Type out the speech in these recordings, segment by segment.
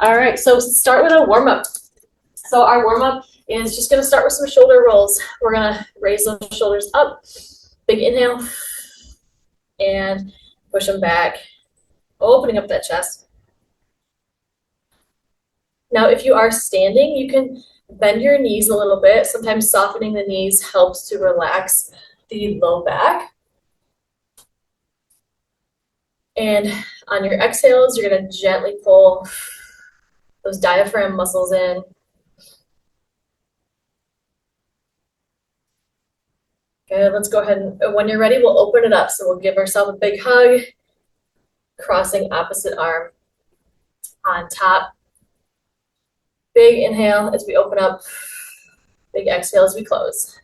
All right, so start with a warm-up. So our warm-up is just gonna start with some shoulder rolls. We're gonna raise those shoulders up, big inhale, and push them back, opening up that chest. Now, if you are standing, you can bend your knees a little bit. Sometimes softening the knees helps to relax the low back. And on your exhales, you're gonna gently pull those diaphragm muscles in. Good, let's go ahead and when you're ready, we'll open it up. So we'll give ourselves a big hug, crossing opposite arm on top. Big inhale as we open up, big exhale as we close.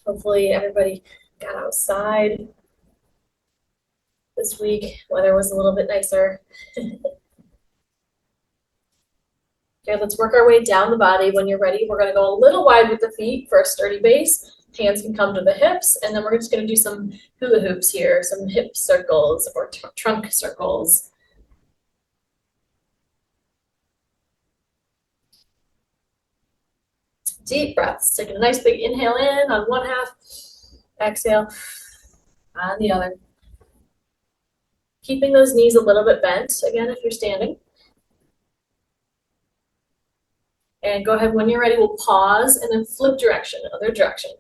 Hopefully everybody got outside this week. Weather was a little bit nicer. Okay, let's work our way down the body. When you're ready, we're gonna go a little wide with the feet for a sturdy base. Hands can come to the hips, and then we're just gonna do some hula hoops here, some hip circles or trunk circles. Deep breaths. Taking a nice big inhale in on one half, exhale on the other. Keeping those knees a little bit bent, again, if you're standing. And go ahead, when you're ready, we'll pause and then flip direction, other direction.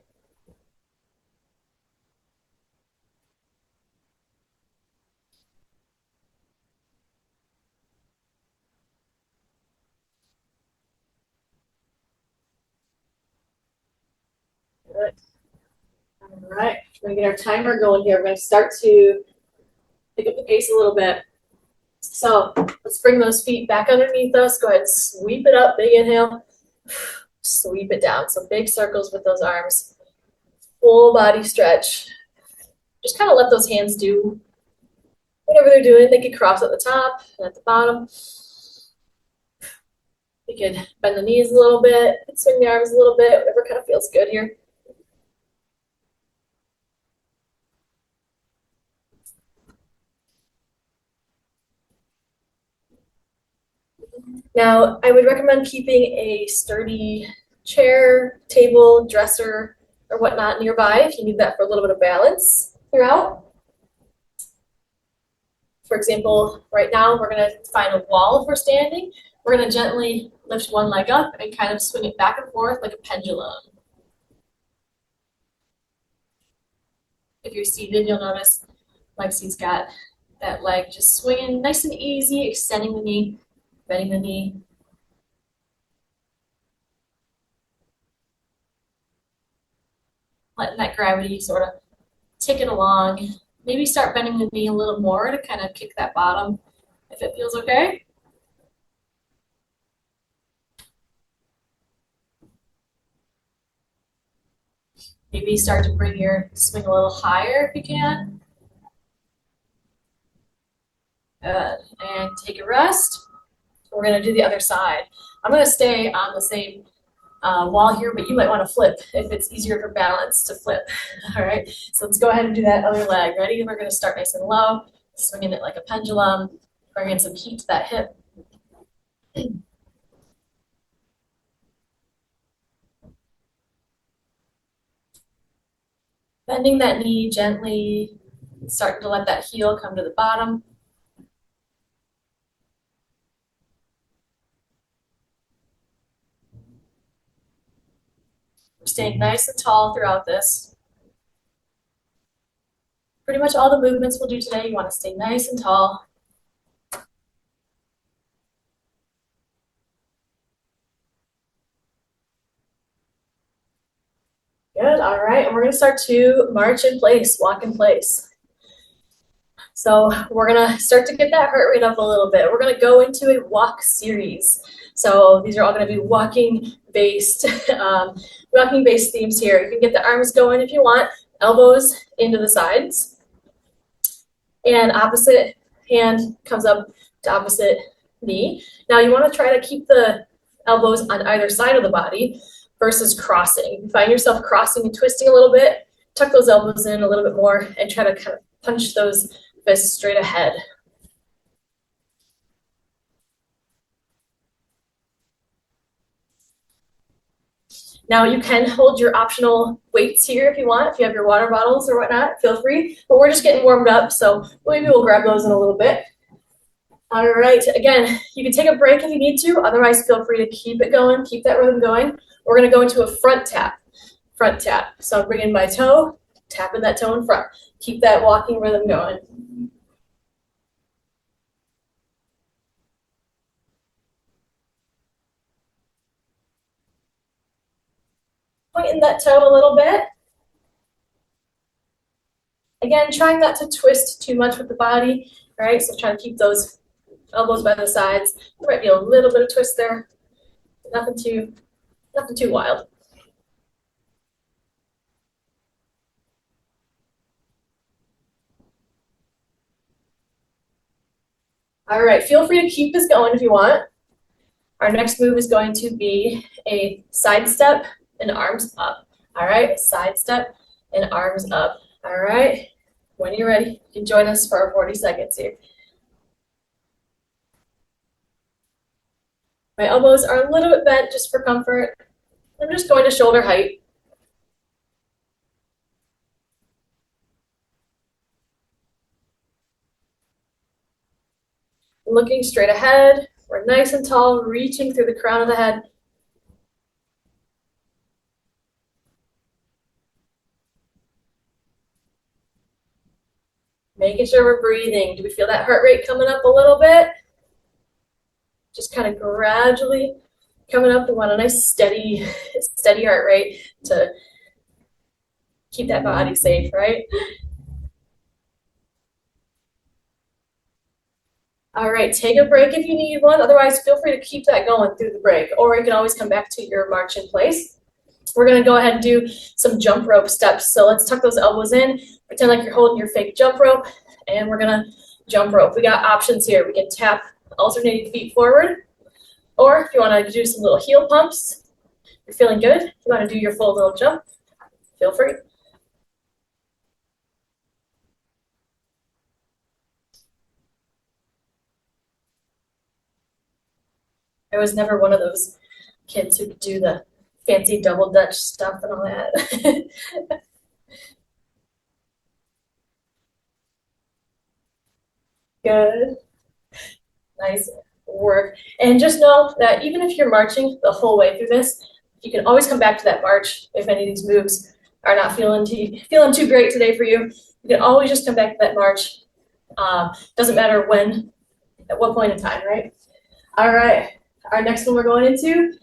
Good. All right, we're gonna get our timer going here. We're gonna start to pick up the pace a little bit. So let's bring those feet back underneath us. Go ahead and sweep it up, big inhale. Sweep it down. So big circles with those arms. Full body stretch. Just kind of let those hands do whatever they're doing. They can cross at the top and at the bottom. You can bend the knees a little bit, swing the arms a little bit, whatever kind of feels good here. Now, I would recommend keeping a sturdy chair, table, dresser, or whatnot nearby if you need that for a little bit of balance throughout. For example, right now we're going to find a wall if we're standing. We're going to gently lift one leg up and kind of swing it back and forth like a pendulum. If you're seated, you'll notice Lexi's got that leg just swinging nice and easy, extending the knee, bending the knee. Letting that gravity sort of take it along. Maybe start bending the knee a little more to kind of kick that bottom if it feels okay. Maybe start to bring your swing a little higher if you can. Good. And take a rest. We're going to do the other side. I'm going to stay on the same wall here, but you might want to flip if it's easier for balance to flip. All right, so let's go ahead and do that other leg. Ready? We're going to start nice and low, swinging it like a pendulum, bringing some heat to that hip. Bending that knee gently, starting to let that heel come to the bottom. We're staying nice and tall throughout this. Pretty much all the movements we'll do today, you want to stay nice and tall. Good, all right, and we're gonna start to march in place, walk in place. So we're gonna start to get that heart rate up a little bit. We're gonna go into a walk series. So these are all gonna be walking-based themes here. You can get the arms going if you want, elbows into the sides. And opposite hand comes up to opposite knee. Now you wanna try to keep the elbows on either side of the body versus crossing. If you find yourself crossing and twisting a little bit, tuck those elbows in a little bit more and try to kind of punch those fists straight ahead. Now you can hold your optional weights here if you want. If you have your water bottles or whatnot, feel free. But we're just getting warmed up, so maybe we'll grab those in a little bit. All right, again, you can take a break if you need to. Otherwise, feel free to keep it going, keep that rhythm going. We're gonna go into a front tap. Front tap. So I'm bringing my toe, tapping that toe in front. Keep that walking rhythm going. Pointing that toe a little bit. Again, trying not to twist too much with the body, all right? So trying to keep those elbows by the sides. There might be a little bit of twist there. Nothing too wild. All right, feel free to keep this going if you want. Our next move is going to be a side step and arms up. All right, side step and arms up. All right, when you're ready, you can join us for our 40 seconds here. My elbows are a little bit bent just for comfort. I'm just going to shoulder height. Looking straight ahead. We're nice and tall, reaching through the crown of the head. Making sure we're breathing. Do we feel that heart rate coming up a little bit? Just kind of gradually coming up. We want a nice steady heart rate to keep that body safe, right? All right, take a break if you need one. Otherwise, feel free to keep that going through the break, or you can always come back to your march in place. We're gonna go ahead and do some jump rope steps. So let's tuck those elbows in, pretend like you're holding your fake jump rope, and we're gonna jump rope. We got options here. We can tap alternating feet forward, or if you wanna do some little heel pumps, you're feeling good, you wanna do your full little jump, feel free. I was never one of those kids who could do the fancy double Dutch stuff and all that. Good. Nice work. And just know that even if you're marching the whole way through this, you can always come back to that march if any of these moves are not feeling too great today for you. You can always just come back to that march. Doesn't matter when, at what point in time, right? All right. Our next one we're going into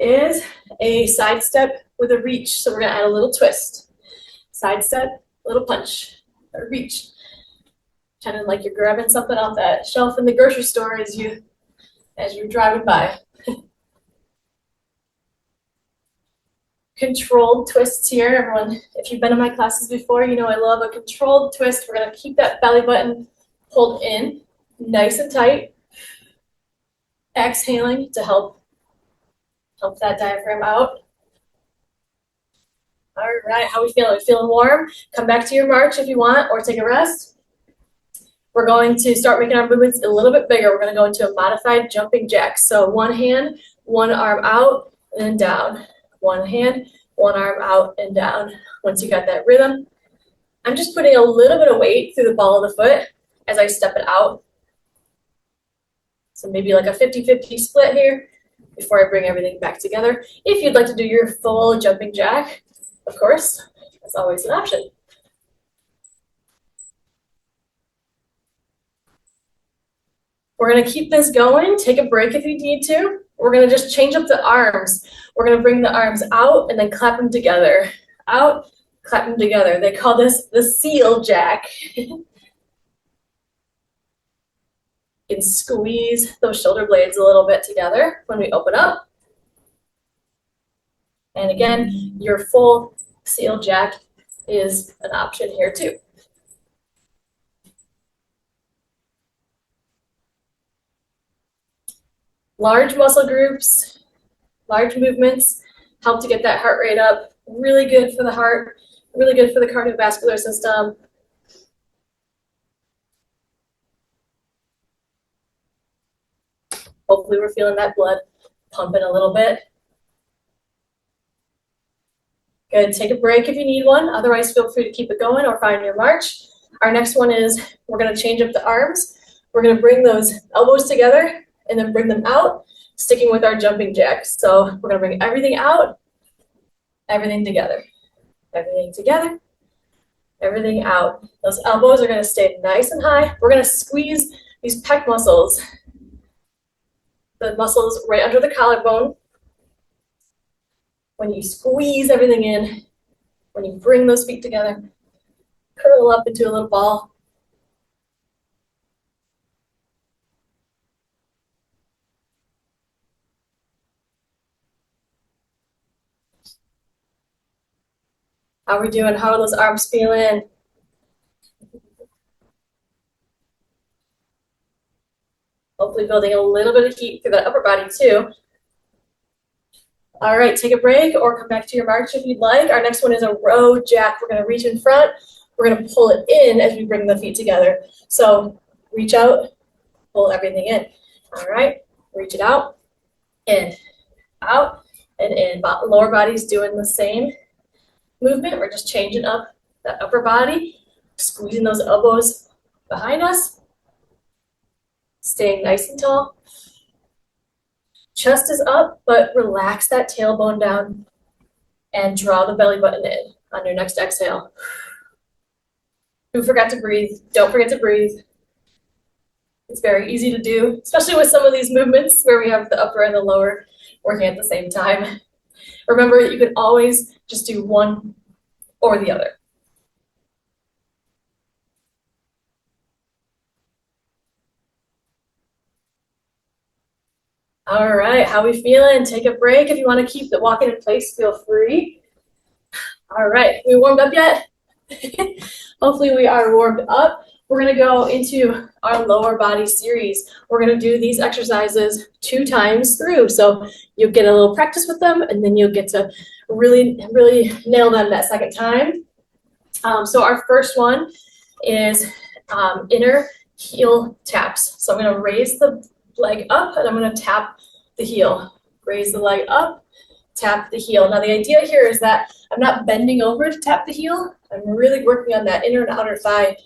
is a side step with a reach. So we're gonna add a little twist. Side step, little punch, a reach. Kind of like you're grabbing something off that shelf in the grocery store as you're driving by. Controlled twists here, everyone. If you've been in my classes before, you know I love a controlled twist. We're gonna keep that belly button pulled in, nice and tight. Exhaling to help that diaphragm out. All right, how are we feeling? Feeling warm? Come back to your march if you want, or take a rest. We're going to start making our movements a little bit bigger. We're going to go into a modified jumping jack. So one hand, one arm out, and then down. One hand, one arm out and down. Once you got that rhythm, I'm just putting a little bit of weight through the ball of the foot as I step it out. So maybe like a 50-50 split here before I bring everything back together. If you'd like to do your full jumping jack, of course, that's always an option. We're gonna keep this going. Take a break if you need to. We're gonna just change up the arms. We're gonna bring the arms out and then clap them together. Out, clap them together. They call this the seal jack. You can squeeze those shoulder blades a little bit together when we open up. And again, your full seal jack is an option here too. Large muscle groups, large movements help to get that heart rate up. Really good for the heart, Really good for the cardiovascular system. Hopefully we're feeling that blood pumping a little bit. Good, take a break if you need one. Otherwise, feel free to keep it going or find your march. Our next one is we're gonna change up the arms. We're gonna bring those elbows together and then bring them out, sticking with our jumping jacks. So we're gonna bring everything out, everything together, everything together, everything out. Those elbows are gonna stay nice and high. We're gonna squeeze these pec muscles, the muscles right under the collarbone. When you squeeze everything in, when you bring those feet together, curl up into a little ball. How are we doing? How are those arms feeling? Hopefully building a little bit of heat through the upper body too. All right, take a break or come back to your march if you'd like. Our next one is a row jack. We're gonna reach in front. We're gonna pull it in as we bring the feet together. So reach out, pull everything in. All right, reach it out, in, out, and in. Lower body's doing the same movement. We're just changing up that upper body, squeezing those elbows behind us, staying nice and tall. Chest is up, but relax that tailbone down and draw the belly button in on your next exhale. Who forgot to breathe? Don't forget to breathe. It's very easy to do, especially with some of these movements where we have the upper and the lower working at the same time. Remember, you can always just do one or the other. All right, how we feeling? Take a break. If you want to keep the walking in place, feel free. All right, we warmed up yet? Hopefully we are warmed up. We're gonna go into our lower body series. We're gonna do these exercises 2 times through. So you'll get a little practice with them and then you'll get to really nail them that second time. So our first one is inner heel taps. So I'm gonna raise the leg up and I'm gonna tap the heel. Raise the leg up, tap the heel. Now the idea here is that I'm not bending over to tap the heel. I'm really working on that inner and outer thigh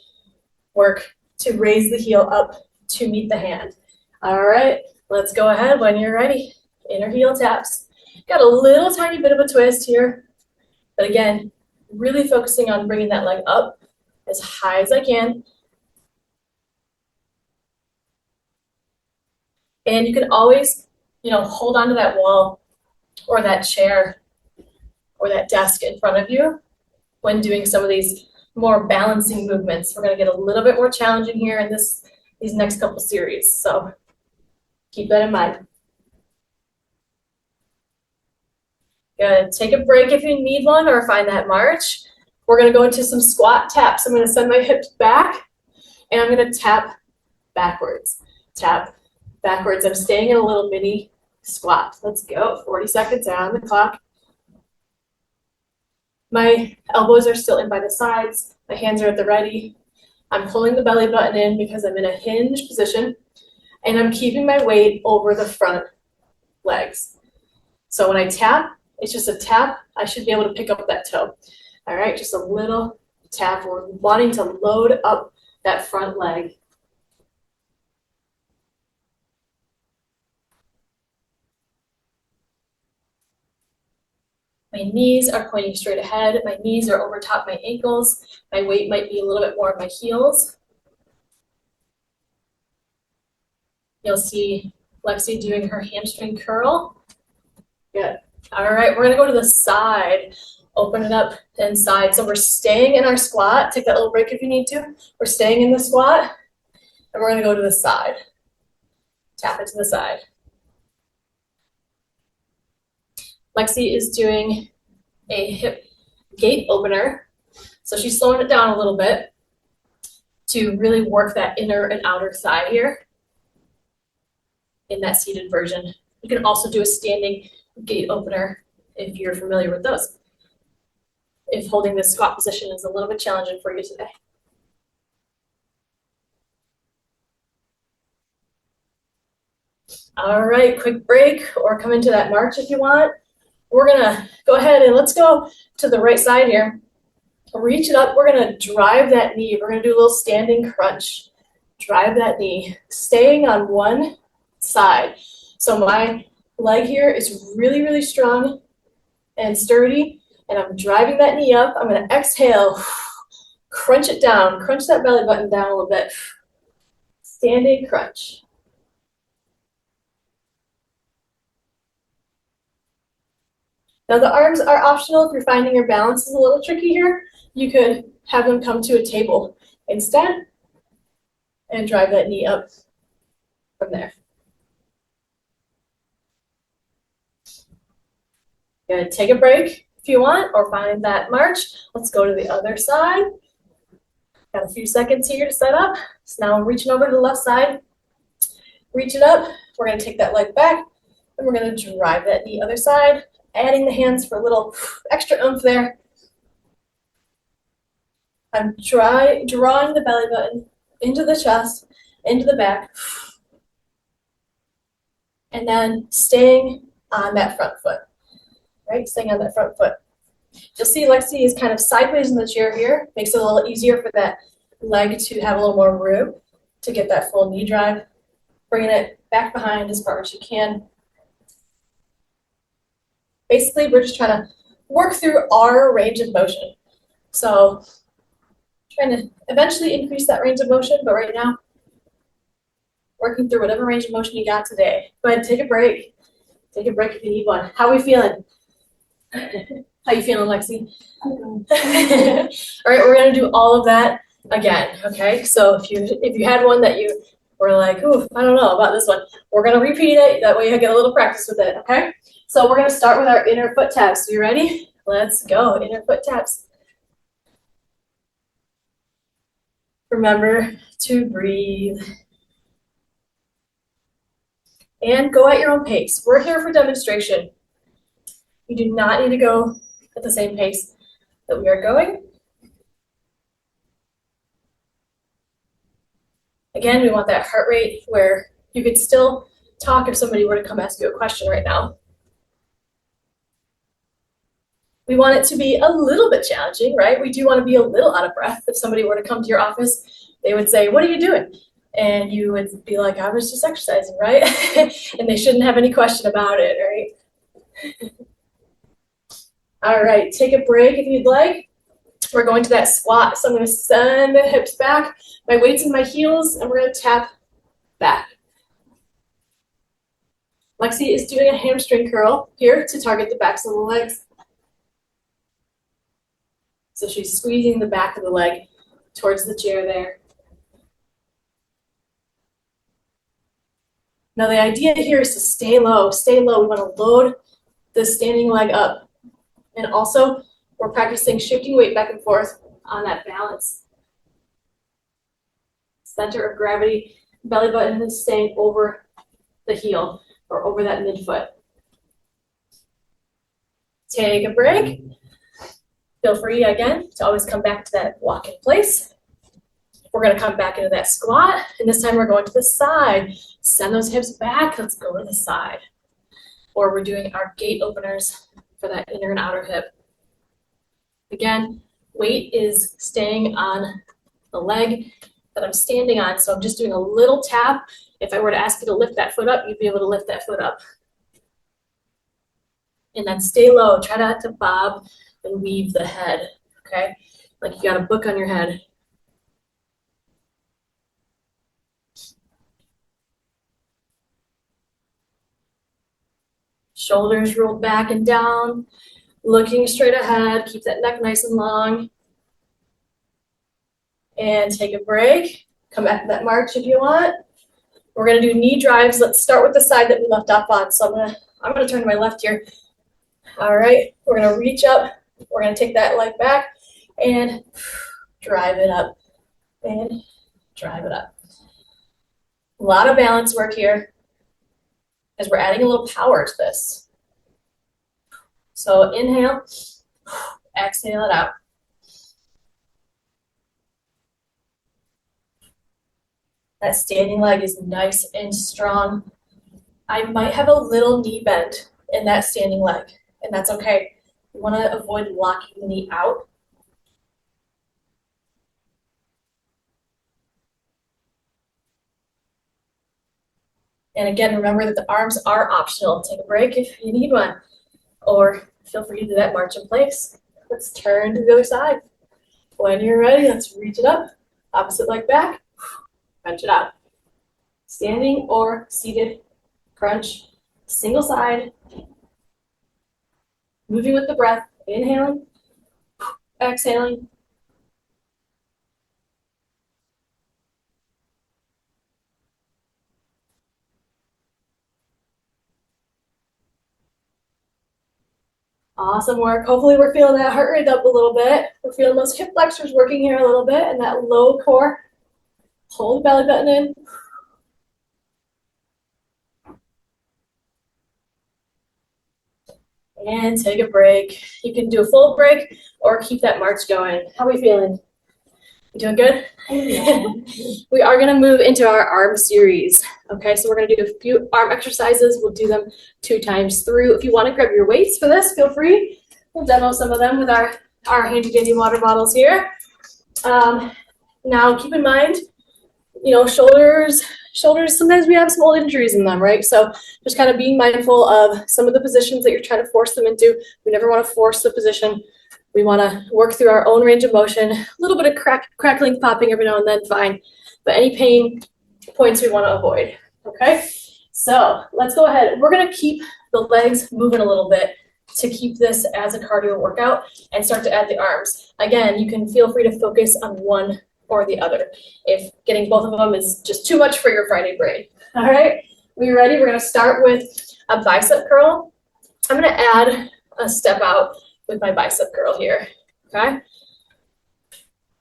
work to raise the heel up to meet the hand. All right, let's go ahead when you're ready. Inner heel taps. Got a little tiny bit of a twist here, but again, really focusing on bringing that leg up as high as I can. And you can always, hold onto that wall or that chair or that desk in front of you when doing some of these more balancing movements. We're going to get a little bit more challenging here in these next couple series. So keep that in mind. Good. Take a break if you need one or find that march. We're going to go into some squat taps. I'm going to send my hips back and I'm going to tap backwards. Tap backwards. I'm staying in a little mini squat. Let's go. 40 seconds on the clock. My elbows are still in by the sides. My hands are at the ready. I'm pulling the belly button in because I'm in a hinge position and I'm keeping my weight over the front legs. So when I tap, it's just a tap. I should be able to pick up that toe. All right, just a little tap. We're wanting to load up that front leg. My knees are pointing straight ahead. My knees are over top my ankles. My weight might be a little bit more on my heels. You'll see Lexi doing her hamstring curl. Good. All right, we're gonna go to the side. Open it up inside. So we're staying in our squat. Take that little break if you need to. We're staying in the squat, and we're gonna go to the side. Tap it to the side. Lexi is doing a hip gate opener. So she's slowing it down a little bit to really work that inner and outer thigh here in that seated version. You can also do a standing gate opener if you're familiar with those. if holding this squat position is a little bit challenging for you today. All right, quick break or come into that march if you want. We're gonna go ahead and let's go to the right side here. Reach it up, we're gonna drive that knee. We're gonna do a little standing crunch. Drive that knee, staying on one side. So my leg here is really, really strong and sturdy, and I'm driving that knee up. I'm gonna exhale, crunch it down, crunch that belly button down a little bit. Standing crunch. Now the arms are optional. If you're finding your balance is a little tricky here, you could have them come to a table instead and drive that knee up from there. Good. Take a break if you want or find that march. Let's go to the other side. Got a few seconds here to set up. So now I'm reaching over to the left side. Reach it up. We're going to take that leg back and we're going to drive that knee other side, adding the hands for a little extra oomph there. I'm drawing the belly button into the chest, into the back, and then staying on that front foot, right? Staying on that front foot. You'll see Alexi is kind of sideways in the chair here. Makes it a little easier for that leg to have a little more room to get that full knee drive. Bringing it back behind as far as you can. Basically, we're just trying to work through our range of motion. So trying to eventually increase that range of motion, but right now, working through whatever range of motion you got today. Go ahead and take a break. Take a break if you need one. How are we feeling? How you feeling, Lexi? All right, we're gonna do all of that again, okay? So if you had one that you were like, ooh, I don't know about this one, we're gonna repeat it. That way you get a little practice with it, okay? So we're gonna start with our inner foot taps. You ready? Let's go, inner foot taps. Remember to breathe. And go at your own pace. We're here for demonstration. You do not need to go at the same pace that we are going. Again, we want that heart rate where you could still talk if somebody were to come ask you a question right now. We want it to be a little bit challenging, right? We do want to be a little out of breath. If somebody were to come to your office, they would say, what are you doing? And you would be like, I was just exercising, right? And they shouldn't have any question about it, right? All right, take a break if you'd like. We're going to that squat. So I'm going to send the hips back, my weight's in my heels, and we're going to tap back. Lexi is doing a hamstring curl here to target the backs of the legs. So she's squeezing the back of the leg towards the chair there. Now the idea here is to stay low, stay low. We want to load the standing leg up. And also, we're practicing shifting weight back and forth on that balance. Center of gravity, belly button is staying over the heel or over that midfoot. Take a break. Feel free again to always come back to that walk in place. We're going to come back into that squat, and this time we're going to the side. Send those hips back. Let's go to the side. Or we're doing our gate openers for that inner and outer hip. Again, weight is staying on the leg that I'm standing on, so I'm just doing a little tap. If I were to ask you to lift that foot up, you'd be able to lift that foot up. And then stay low. Try not to bob and weave the head, okay? Like you got a book on your head. Shoulders rolled back and down, looking straight ahead. Keep that neck nice and long. And take a break. Come back to that march if you want. We're gonna do knee drives. Let's start with the side that we left off on. So I'm gonna turn to my left here. All right, we're gonna reach up. We're gonna take that leg back and drive it up and drive it up. A lot of balance work here as we're adding a little power to this. So inhale, Exhale it out. That standing leg is nice and strong. I might have a little knee bend in that standing leg, and that's okay. You want to avoid locking the knee out. And again, remember that the arms are optional. Take a break if you need one, or feel free to do that march in place. Let's turn to the other side. When you're ready, let's reach it up. Opposite leg back, crunch it out. Standing or seated crunch, single side. Moving with the breath, inhaling, exhaling. Awesome work. Hopefully we're feeling that heart rate up a little bit. We're feeling those hip flexors working here a little bit and that low core. Hold the belly button in. And take a break. You can do a full break or keep that march going. How are we feeling? You doing good? We are going to move into our arm series. Okay, so we're going to do a few arm exercises. We'll do them 2 times through. If you want to grab your weights for this, feel free. We'll demo some of them with our handy-dandy water bottles here. Now, keep in mind, you know, shoulders, sometimes we have some old injuries in them, right? So just kind of being mindful of some of the positions that you're trying to force them into. We never want to force the position. We want to work through our own range of motion. A little bit of crackling, popping every now and then, fine. But any pain points we want to avoid, okay? So let's go ahead. We're going to keep the legs moving a little bit to keep this as a cardio workout and start to add the arms. Again, you can feel free to focus on one or the other if getting both of them is just too much for your Friday brain. All right, we ready? We're going to start with a bicep curl. I'm going to add a step out with my bicep curl here, okay?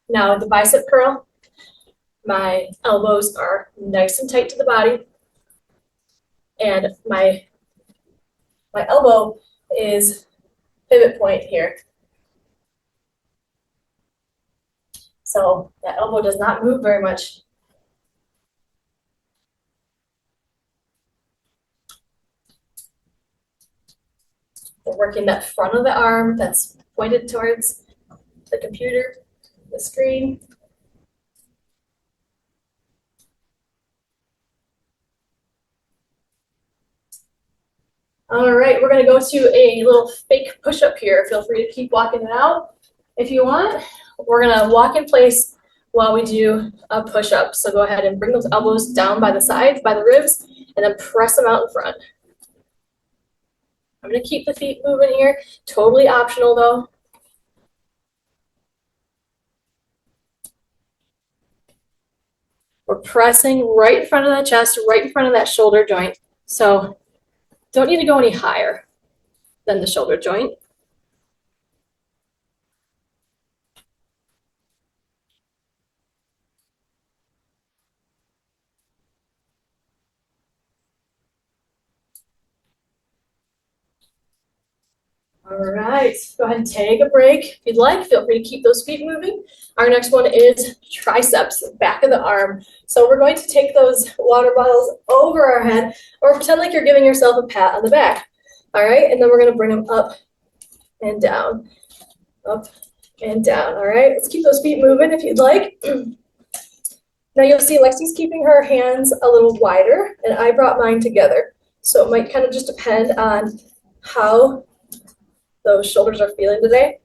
Now the bicep curl, my elbows are nice and tight to the body, and my elbow is pivot point here. So that elbow does not move very much. We're working that front of the arm that's pointed towards the computer, the screen. All right, we're going to go to a little fake push-up here. Feel free to keep walking it out if you want. We're going to walk in place while we do a push-up. So go ahead and bring those elbows down by the sides, by the ribs, and then press them out in front. I'm going to keep the feet moving here. Totally optional, though. We're pressing right in front of the chest, right in front of that shoulder joint. So don't need to go any higher than the shoulder joint. All right, go ahead and take a break. If you'd like, feel free to keep those feet moving. Our next one is triceps, back of the arm. So we're going to take those water bottles over our head or pretend like you're giving yourself a pat on the back. All right, and then we're going to bring them up and down, up and down. All right, let's keep those feet moving if you'd like. Now you'll see Lexi's keeping her hands a little wider, and I brought mine together. So it might kind of just depend on how those shoulders are feeling today.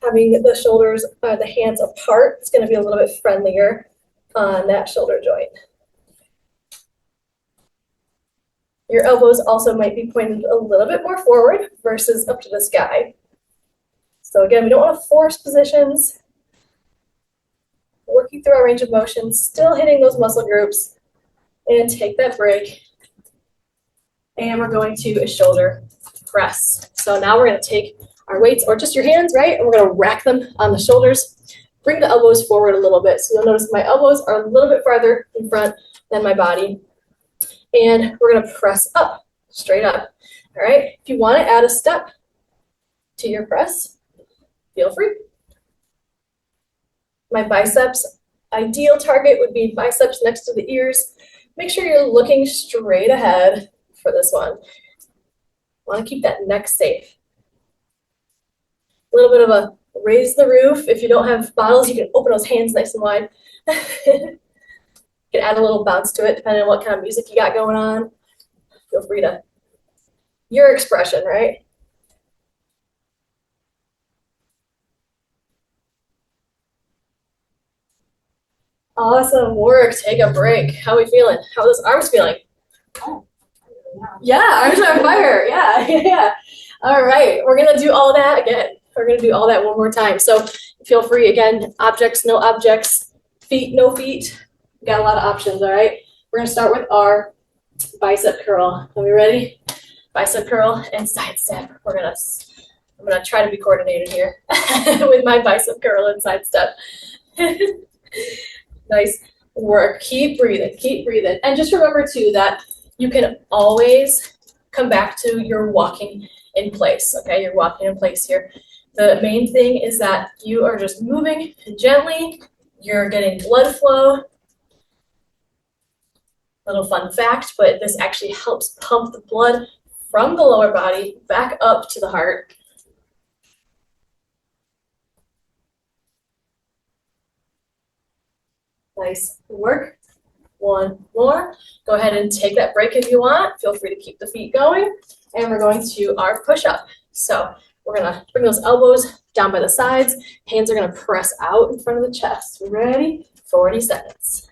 Having the shoulders, the hands apart, it's going to be a little bit friendlier on that shoulder joint. Your elbows also might be pointed a little bit more forward versus up to the sky. So again, we don't want to force positions. Working through our range of motion, still hitting those muscle groups, and take that break. And we're going to a shoulder press. So now we're going to take our weights or just your hands, right? And we're going to rack them on the shoulders. Bring the elbows forward a little bit. So you'll notice my elbows are a little bit farther in front than my body. And we're going to press up, straight up. All right. If you want to add a step, to your press, feel free. My biceps, ideal target would be biceps next to the ears. Make sure you're looking straight ahead for this one. Want to keep that neck safe. A little bit of a raise the roof. If you don't have bottles, you can open those hands nice and wide. You can add a little bounce to it depending on what kind of music you got going on. Feel free to, your expression, right? Awesome work. Take a break. How are we feeling? How are those arms feeling? Yeah, arms are on fire. Yeah, yeah. All right, we're gonna do all that again. We're gonna do all that one more time. So feel free again, objects, no objects, feet, no feet. We got a lot of options, all right? We're gonna start with our bicep curl. Are we ready? Bicep curl and side step. I'm gonna try to be coordinated here with my bicep curl and side step. Nice work. Keep breathing, keep breathing. And just remember too that you can always come back to your walking in place, okay? You're walking in place here. The main thing is that you are just moving gently. You're getting blood flow. Little fun fact, but this actually helps pump the blood from the lower body back up to the heart. Nice work. One more. Go ahead and take that break if you want. Feel free to keep the feet going. And we're going to our push-up. So we're going to bring those elbows down by the sides. Hands are going to press out in front of the chest. Ready? 40 seconds.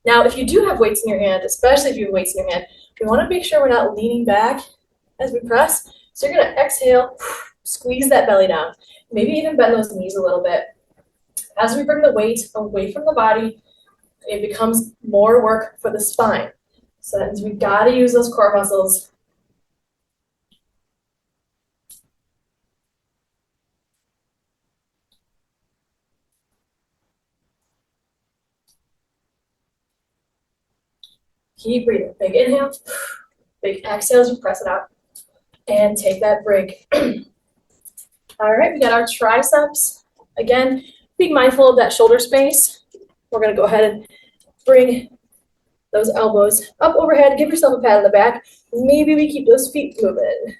Now, if you do have weights in your hand, especially if you have weights in your hand, we want to make sure we're not leaning back as we press. So you're going to exhale, squeeze that belly down. Maybe even bend those knees a little bit. As we bring the weight away from the body, it becomes more work for the spine. So that means we've got to use those core muscles. Keep breathing. Big inhale, big exhale as you press it out. And take that break. All right, we got our triceps. Again, being mindful of that shoulder space. We're going to go ahead and bring those elbows up overhead. Give yourself a pat on the back. Maybe we keep those feet moving.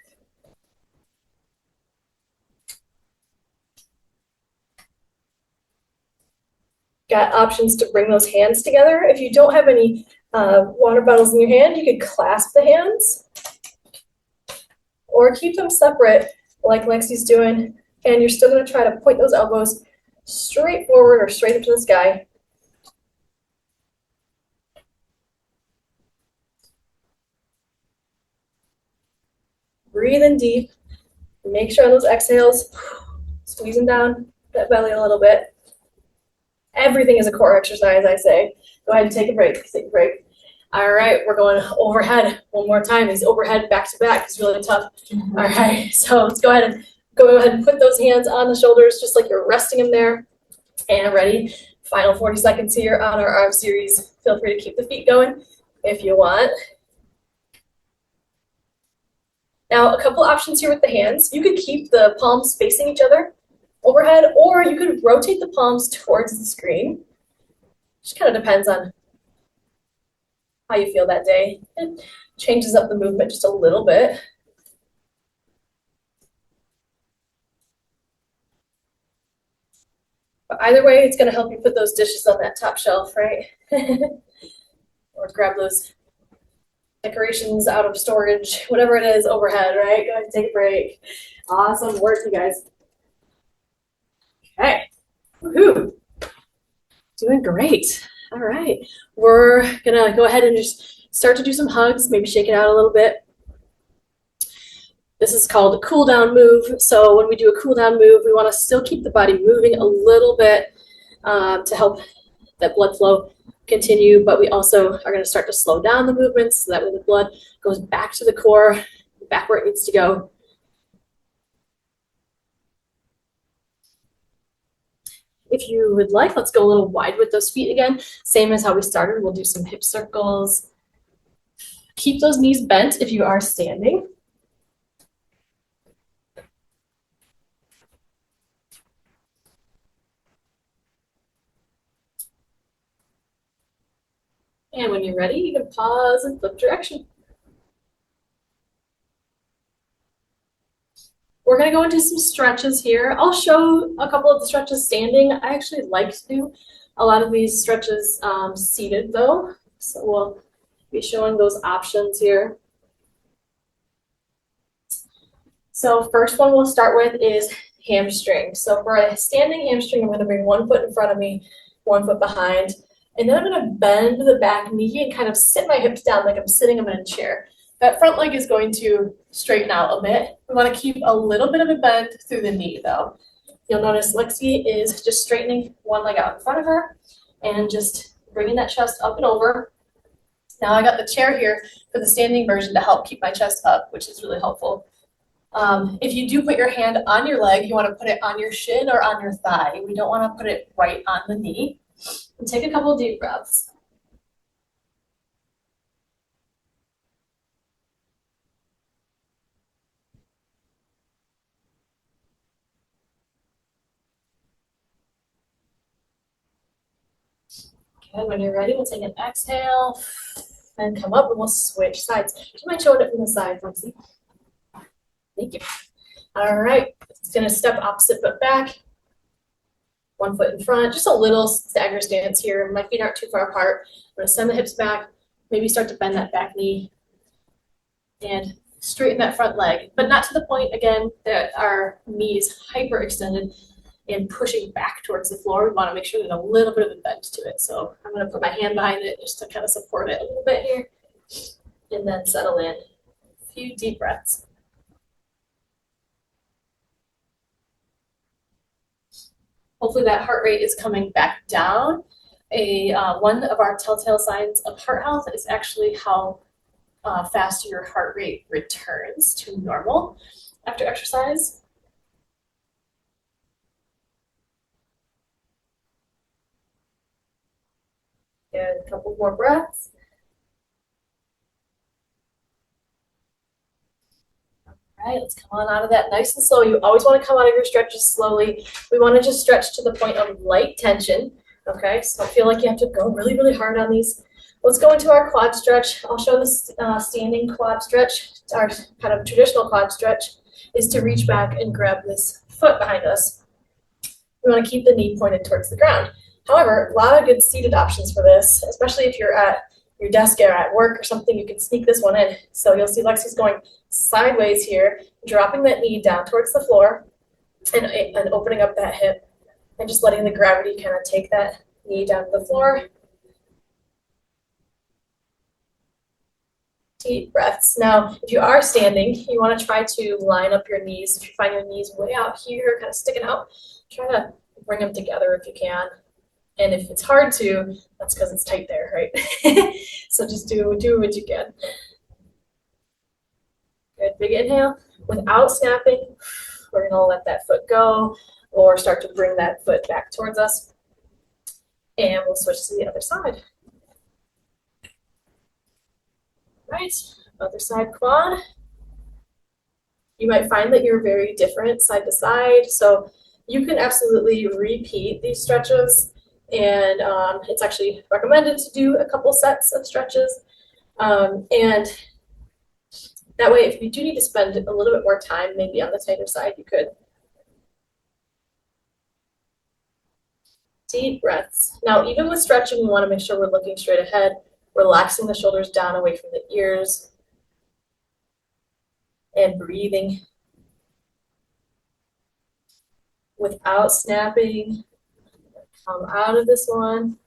Got options to bring those hands together. If you don't have any water bottles in your hand, you could clasp the hands or keep them separate like Lexi's doing. And you're still going to try to point those elbows straight forward or straight up to the sky. Breathe in deep. Make sure on those exhales, squeezing down that belly a little bit. Everything is a core exercise, I say. Go ahead and take a break. Take a break. All right, we're going overhead one more time. These overhead back to back is really tough. All right, so let's go ahead and put those hands on the shoulders just like you're resting them there. And ready? Final 40 seconds here on our arm series. Feel free to keep the feet going if you want. Now, a couple options here with the hands. You could keep the palms facing each other overhead, or you could rotate the palms towards the screen. Just kind of depends on how you feel that day. It changes up the movement just a little bit. But either way, it's going to help you put those dishes on that top shelf, right? Or grab those decorations out of storage, whatever it is overhead, right? Go ahead and take a break. Awesome work, you guys. Okay. Woohoo. Doing great. All right. We're going to go ahead and just start to do some hugs, maybe shake it out a little bit. This is called a cool down move. So when we do a cool down move, we want to still keep the body moving a little bit to help that blood flow continue, but we also are going to start to slow down the movements so that when the blood goes back to the core, back where it needs to go. If you would like, let's go a little wide with those feet again. Same as how we started, we'll do some hip circles. Keep those knees bent if you are standing. And when you're ready, you can pause and flip direction. We're going to go into some stretches here. I'll show a couple of the stretches standing. I actually like to do a lot of these stretches seated though. So we'll be showing those options here. So first one we'll start with is hamstring. So for a standing hamstring, I'm going to bring 1 foot in front of me, 1 foot behind, and then I'm going to bend the back knee and kind of sit my hips down like I'm sitting in a chair. That front leg is going to straighten out a bit. We want to keep a little bit of a bend through the knee though. You'll notice Lexi is just straightening one leg out in front of her and just bringing that chest up and over. Now I got the chair here for the standing version to help keep my chest up, which is really helpful. If you do put your hand on your leg, you want to put it on your shin or on your thigh. We don't want to put it right on the knee. And take a couple deep breaths. Good. When you're ready, we'll take an exhale and come up and we'll switch sides. Do you mind showing it from the side, Lexi? Thank you. All right. It's going to step opposite foot back. 1 foot in front, just a little stagger stance here. My feet aren't too far apart. I'm going to send the hips back, maybe start to bend that back knee and straighten that front leg, but not to the point, again, that our knee is hyperextended and pushing back towards the floor. We want to make sure there's a little bit of a bend to it. So I'm going to put my hand behind it just to kind of support it a little bit here and then settle in. A few deep breaths. Hopefully that heart rate is coming back down. One of our telltale signs of heart health is actually how fast your heart rate returns to normal after exercise. Good, a couple more breaths. All right, let's come on out of that nice and slow. You always want to come out of your stretches slowly. We want to just stretch to the point of light tension. Okay, so feel like you have to go really, really hard on these. Let's go into our quad stretch. I'll show this standing quad stretch. Our kind of traditional quad stretch is to reach back and grab this foot behind us. We want to keep the knee pointed towards the ground. However, a lot of good seated options for this, especially if you're at your desk or at work or something, you can sneak this one in. So you'll see Lexi's going sideways here, dropping that knee down towards the floor and opening up that hip and just letting the gravity kind of take that knee down to the floor. Deep breaths. Now, if you are standing, you want to try to line up your knees. If you find your knees way out here, kind of sticking out, try to bring them together if you can. And if it's hard to, that's because it's tight there, right? So just do what you can. Good, big inhale. Without snapping, we're gonna let that foot go or start to bring that foot back towards us. And we'll switch to the other side. Right, other side quad. You might find that you're very different side to side, so you can absolutely repeat these stretches, and it's actually recommended to do a couple sets of stretches. And that way, if you do need to spend a little bit more time, maybe on the tighter side, you could. Deep breaths. Now, even with stretching, we want to make sure we're looking straight ahead, relaxing the shoulders down away from the ears, and breathing without snapping. Come out of this one.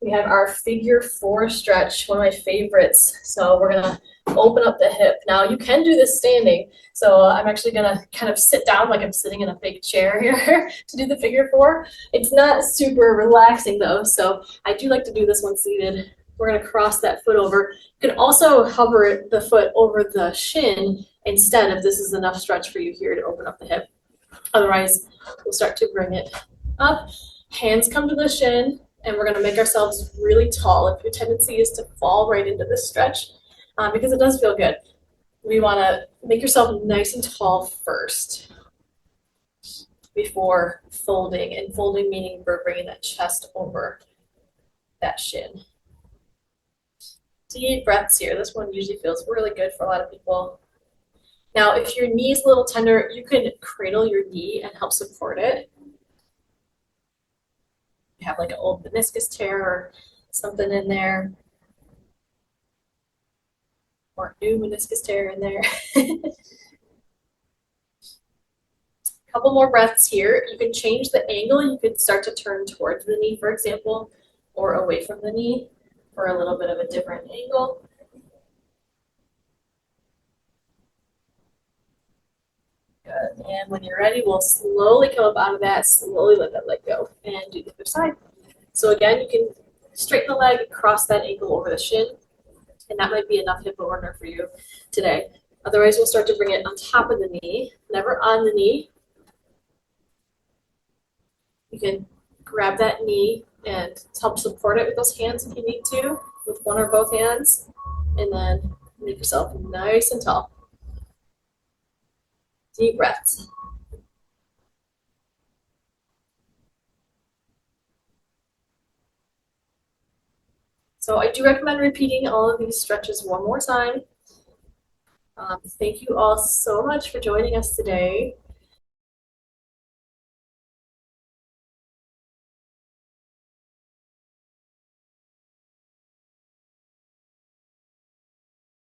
We have our figure 4 stretch, one of my favorites. So we're gonna open up the hip. Now you can do this standing. So I'm actually gonna kind of sit down like I'm sitting in a fake chair here to do the figure 4. It's not super relaxing though, so I do like to do this one seated. We're gonna cross that foot over. You can also hover the foot over the shin instead if this is enough stretch for you here to open up the hip. Otherwise, we'll start to bring it up. Hands come to the shin, and we're going to make ourselves really tall. If your tendency is to fall right into this stretch, because it does feel good, we want to make yourself nice and tall first before folding, and folding meaning we're bringing that chest over that shin. Deep breaths here. This one usually feels really good for a lot of people. Now, if your knee is a little tender, you can cradle your knee and help support it. You have like an old meniscus tear or something in there, or a new meniscus tear in there. Couple more breaths here. You can change the angle. You could start to turn towards the knee, for example, or away from the knee for a little bit of a different angle. Good. And when you're ready, we'll slowly come up out of that, slowly let that leg go, and do the other side. So again, you can straighten the leg, cross that ankle over the shin, and that might be enough hip opener for you today. Otherwise, we'll start to bring it on top of the knee, never on the knee. You can grab that knee and help support it with those hands if you need to, with one or both hands, and then make yourself nice and tall. Deep breaths. So I do recommend repeating all of these stretches one more time. Thank you all so much for joining us today.